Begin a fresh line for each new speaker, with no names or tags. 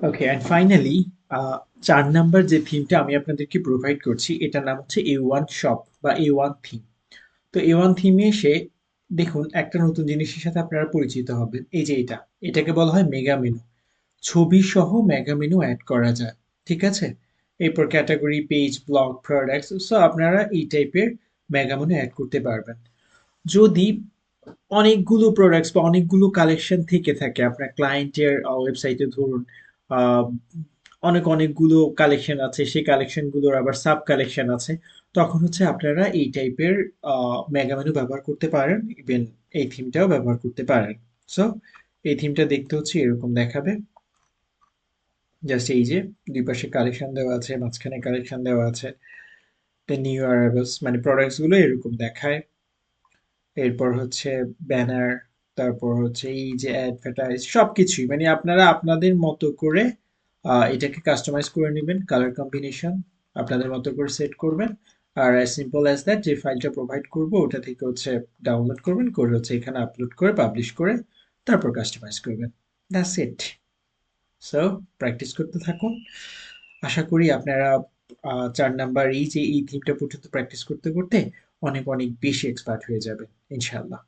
Okay, and finally ৪ number যে থিমটা আমি আপনাদেরকে প্রোভাইড করছি এটার নাম হচ্ছে A1 শপ বা A1 থিম। তো A1 থিমে এসে দেখুন একটা নতুন জিনিসের সাথে আপনারা পরিচিত হবেন। এই যে এটাকে বলা হয় মেগা মেনু। ছবি সহ মেগা মেনু অ্যাড করা যায়। ঠিক আছে? এরপর category, page, blog, products, so আপনারা এই টাইপের মেগা মেনু অ্যাড করতে পারবেন। যদি অনেকগুলো প্রোডাক্টস বা অনেকগুলো কালেকশন থেকে থাকে আপনার ক্লায়েন্টের ওয়েবসাইটে, ধরুন আহ, অনেকগুলো কালেকশন আছে, সেই কালেকশনগুলোর আবার সাব কালেকশন আছে, তখন হচ্ছে আপনারা এই টাইপের মেগা মেনু ব্যবহার করতে পারেন। ইভেন এই থিমটাও ব্যবহার করতে পারেন। সো এই থিমটা দেখতে হচ্ছে এরকম দেখাবে। জাস্ট এই যে দুই পাশে কালেকশন দেওয়া আছে, মাঝখানে কালেকশন দেওয়া আছে, নিউ অ্যারাইভালস মানে প্রোডাক্টস গুলো এরকম দেখায়। এরপর হচ্ছে ব্যানার, তারপর হচ্ছে এই যে অ্যাডভার্টাইজ, সবকিছুই মানে আপনারা আপনাদের মতো করে এটাকে কাস্টমাইজ করে নেবেন, কালার কম্বিনেশন আপনাদের মতো করে সেট করবেন। আর অ্যাজ সিম্পল অ্যাজ দ্যাট, যে ফাইলটা প্রোভাইড করবো ওটা থেকে হচ্ছে ডাউনলোড করবেন, করে হচ্ছে এখানে আপলোড করে পাবলিশ করে তারপর কাস্টমাইজ করবেন। That's it. সো প্র্যাকটিস করতে থাকুন। আশা করি আপনারা ৪ নাম্বার এই যে এই থিমটা পর্যন্ত প্র্যাকটিস করতে করতে অনেক অনেক বেশি এক্সপার্ট হয়ে যাবেন ইনশাল্লাহ।